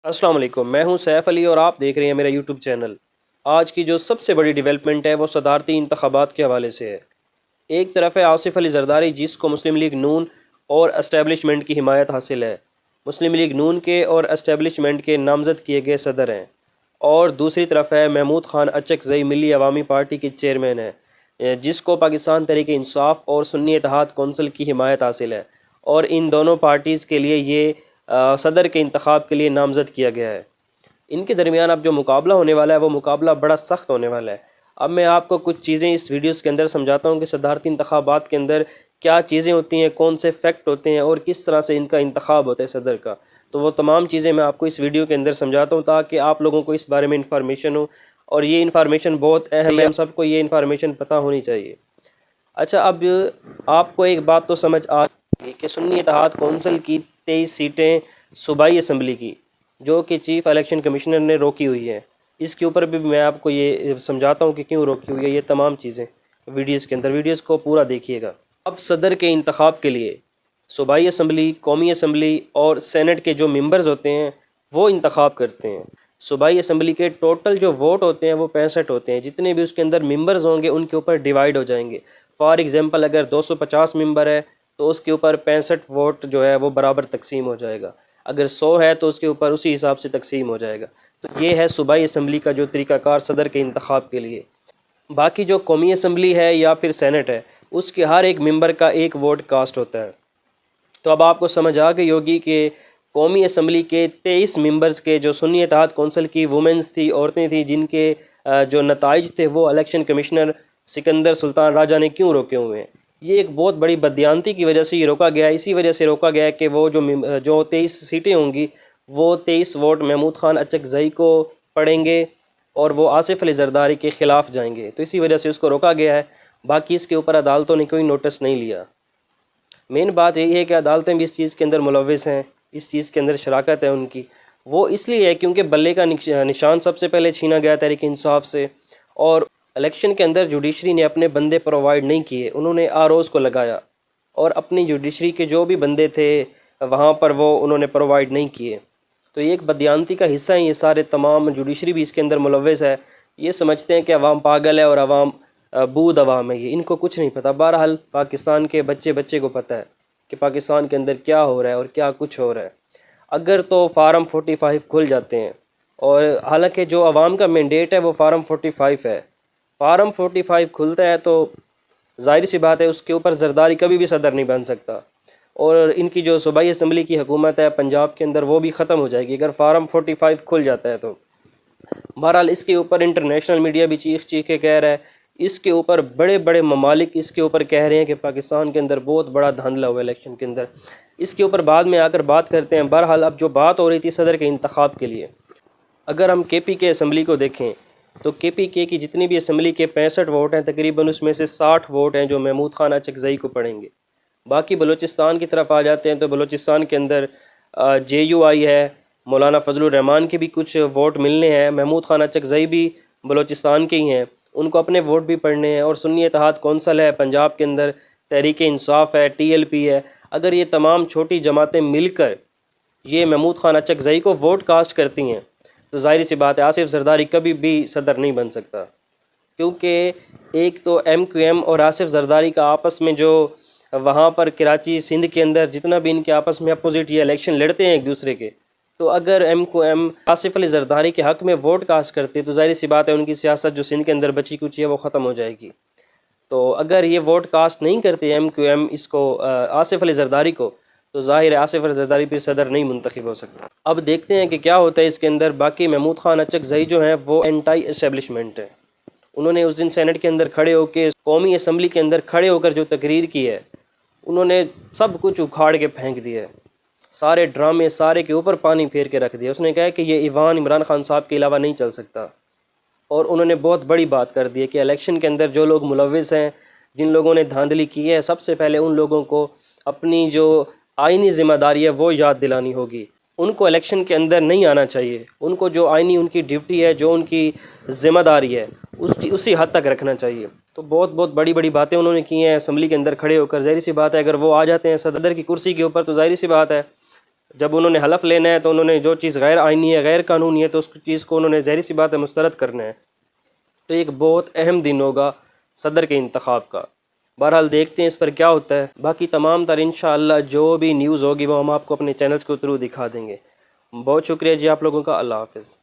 السلام علیکم، میں ہوں سیف علی اور آپ دیکھ رہے ہیں میرا یوٹیوب چینل۔ آج کی جو سب سے بڑی ڈیولپمنٹ ہے وہ صدارتی انتخابات کے حوالے سے ہے۔ ایک طرف ہے آصف علی زرداری جس کو مسلم لیگ نون اور اسٹیبلشمنٹ کی حمایت حاصل ہے، مسلم لیگ نون کے اور اسٹیبلشمنٹ کے نامزد کیے گئے صدر ہیں، اور دوسری طرف ہے محمود خان اچک زئی ملی عوامی پارٹی کے چیئرمین ہیں جس کو پاکستان تحریک انصاف اور سنی اتحاد کونسل کی حمایت حاصل ہے، اور ان دونوں پارٹیز کے لیے یہ صدر کے انتخاب کے لیے نامزد کیا گیا ہے۔ ان کے درمیان اب جو مقابلہ ہونے والا ہے وہ مقابلہ بڑا سخت ہونے والا ہے۔ اب میں آپ کو کچھ چیزیں اس ویڈیوز کے اندر سمجھاتا ہوں کہ صدارتی انتخابات کے اندر کیا چیزیں ہوتی ہیں، کون سے فیکٹ ہوتے ہیں اور کس طرح سے ان کا انتخاب ہوتا ہے صدر کا۔ تو وہ تمام چیزیں میں آپ کو اس ویڈیو کے اندر سمجھاتا ہوں تاکہ آپ لوگوں کو اس بارے میں انفارمیشن ہو، اور یہ انفارمیشن بہت اہم ہے، ہم سب کو یہ انفارمیشن پتہ ہونی چاہیے۔ اچھا، اب آپ کو ایک بات تو سمجھ آ گئی کہ سنی اتحاد کونسل کی 23 سیٹیں صوبائی اسمبلی کی جو کہ چیف الیکشن کمشنر نے روکی ہوئی ہے، اس کے اوپر بھی میں آپ کو یہ سمجھاتا ہوں کہ کیوں روکی ہوئی ہے۔ یہ تمام چیزیں ویڈیوز کے اندر، ویڈیوز کو پورا دیکھیے گا۔ اب صدر کے انتخاب کے لیے صوبائی اسمبلی، قومی اسمبلی اور سینٹ کے جو ممبرز ہوتے ہیں وہ انتخاب کرتے ہیں۔ صوبائی اسمبلی کے ٹوٹل جو ووٹ ہوتے ہیں وہ 65 ہوتے ہیں، جتنے بھی اس کے اندر ممبرز ہوں گے ان کے اوپر ڈیوائیڈ ہو جائیں گے۔ فار ایگزامپل اگر 250 ممبر ہے تو اس کے اوپر 65 ووٹ جو ہے وہ برابر تقسیم ہو جائے گا، اگر 100 ہے تو اس کے اوپر اسی حساب سے تقسیم ہو جائے گا۔ تو یہ ہے صوبائی اسمبلی کا جو طریقہ کار صدر کے انتخاب کے لیے۔ باقی جو قومی اسمبلی ہے یا پھر سینٹ ہے اس کے ہر ایک ممبر کا ایک ووٹ کاسٹ ہوتا ہے۔ تو اب آپ کو سمجھ آ گئی ہوگی کہ قومی اسمبلی کے 23 ممبرز کے جو سنی اتحاد کونسل کی وومنز تھی، عورتیں تھیں، جن کے جو نتائج تھے وہ الیکشن کمشنر سکندر سلطان راجہ نے کیوں روکے ہوئے ہیں۔ یہ ایک بہت بڑی بددیانتی کی وجہ سے یہ روکا گیا ہے، اسی وجہ سے روکا گیا ہے کہ وہ جو 23 سیٹیں ہوں گی وہ 23 ووٹ محمود خان اچک زئی کو پڑیں گے اور وہ آصف علی زرداری کے خلاف جائیں گے، تو اسی وجہ سے اس کو روکا گیا ہے۔ باقی اس کے اوپر عدالتوں نے کوئی نوٹس نہیں لیا۔ مین بات یہی ہے کہ عدالتیں بھی اس چیز کے اندر ملوث ہیں، اس چیز کے اندر شراکت ہے ان کی۔ وہ اس لیے ہے کیونکہ بلے کا نشان سب سے پہلے چھینا گیا تحریک انصاف سے، اور الیکشن کے اندر جوڈیشری نے اپنے بندے پرووائڈ نہیں کیے، انہوں نے آروز کو لگایا، اور اپنی جوڈیشری کے جو بھی بندے تھے وہاں پر وہ انہوں نے پرووائڈ نہیں کیے۔ تو یہ ایک بدیانتی کا حصہ ہیں، یہ سارے تمام جوڈیشری بھی اس کے اندر ملوث ہے۔ یہ سمجھتے ہیں کہ عوام پاگل ہے اور عوام بود عوام ہے، یہ ان کو کچھ نہیں پتہ۔ بہرحال پاکستان کے بچے کو پتہ ہے کہ پاکستان کے اندر کیا ہو رہا ہے اور کیا کچھ ہو رہا ہے۔ اگر تو فارم 45 کھل جاتے ہیں، اور حالانکہ جو عوام کا مینڈیٹ ہے وہ فارم 45 ہے، فارم 45 کھلتا ہے تو ظاہر سی بات ہے اس کے اوپر زرداری کبھی بھی صدر نہیں بن سکتا، اور ان کی جو صوبائی اسمبلی کی حکومت ہے پنجاب کے اندر وہ بھی ختم ہو جائے گی اگر فارم 45 کھل جاتا ہے تو۔ بہرحال اس کے اوپر انٹرنیشنل میڈیا بھی چیخ کے کہہ رہا ہے، اس کے اوپر بڑے بڑے ممالک اس کے اوپر کہہ رہے ہیں کہ پاکستان کے اندر بہت بڑا دھاندلا ہوا ہے الیکشن کے اندر۔ اس کے اوپر بعد میں آ کر بات کرتے ہیں۔ بہرحال اب جو بات ہو رہی تھی صدر کے انتخاب کے لیے، اگر ہم کے پی کے اسمبلی کو دیکھیں تو کے پی کے کی جتنی بھی اسمبلی کے 65 ووٹ ہیں، تقریباً اس میں سے 60 ووٹ ہیں جو محمود خان اچک زئی کو پڑیں گے۔ باقی بلوچستان کی طرف آ جاتے ہیں تو بلوچستان کے اندر جے یو آئی ہے، مولانا فضل الرحمان کے بھی کچھ ووٹ ملنے ہیں، محمود خان اچک زئی بھی بلوچستان کے ہی ہیں، ان کو اپنے ووٹ بھی پڑھنے ہیں، اور سنی اتحاد کونسل ہے پنجاب کے اندر، تحریک انصاف ہے، ٹی ایل پی ہے۔ اگر یہ تمام چھوٹی جماعتیں مل کر یہ محمود خان اچک زئی کو ووٹ کاسٹ کرتی ہیں تو ظاہر سی بات ہے آصف زرداری کبھی بھی صدر نہیں بن سکتا، کیونکہ ایک تو ایم کیو ایم اور آصف زرداری کا آپس میں جو وہاں پر کراچی سندھ کے اندر جتنا بھی ان کے آپس میں اپوزٹ یہ الیکشن لڑتے ہیں ایک دوسرے کے، تو اگر ایم کو ایم آصف علی زرداری کے حق میں ووٹ کاسٹ کرتے تو ظاہر سی بات ہے ان کی سیاست جو سندھ کے اندر بچی کچی ہے وہ ختم ہو جائے گی۔ تو اگر یہ ووٹ کاسٹ نہیں کرتے ایم کیو ایم اس کو آصف علی زرداری کو، تو ظاہر ہے آصف علی زرداری پھر صدر نہیں منتخب ہو سکتا۔ اب دیکھتے ہیں کہ کیا ہوتا ہے اس کے اندر۔ باقی محمود خان اچک زئی جو ہیں وہ اینٹائی اسٹیبلشمنٹ ہے، انہوں نے اس دن سینٹ کے اندر کھڑے ہو کے، قومی اسمبلی کے اندر کھڑے ہو کر جو تقریر کی ہے، انہوں نے سب کچھ اکھاڑ کے پھینک دیا ہے، سارے ڈرامے سارے کے اوپر پانی پھیر کے رکھ دیا۔ اس نے کہا کہ یہ ایوان عمران خان صاحب کے علاوہ نہیں چل سکتا، اور انہوں نے بہت بڑی بات کر دی ہے کہ الیکشن کے اندر جو لوگ ملوث ہیں، جن لوگوں نے دھاندلی کی ہے، سب سے پہلے ان لوگوں کو اپنی جو آئینی ذمہ داری ہے وہ یاد دلانی ہوگی۔ ان کو الیکشن کے اندر نہیں آنا چاہیے، ان کو جو آئینی ان کی ڈیوٹی ہے، جو ان کی ذمہ داری ہے اسی حد تک رکھنا چاہیے۔ تو بہت بڑی بڑی باتیں انہوں نے کی ہیں اسمبلی کے اندر کھڑے ہو کر۔ ظاہر سی بات ہے اگر وہ آ جاتے ہیں صدر کی کرسی کے اوپر تو ظاہر سی بات ہے جب انہوں نے حلف لینا ہے تو انہوں نے جو چیز غیر آئینی ہے، غیر قانونی ہے، تو اس چیز کو انہوں نے ظاہری سی بات ہے مسترد کرنا ہے۔ تو ایک بہت اہم دن ہوگا صدر کے انتخاب کا۔ بہرحال دیکھتے ہیں اس پر کیا ہوتا ہے۔ باقی تمام تر انشاءاللہ جو بھی نیوز ہوگی وہ ہم آپ کو اپنے چینلز کے تھرو دکھا دیں گے۔ بہت شکریہ جی آپ لوگوں کا۔ اللہ حافظ۔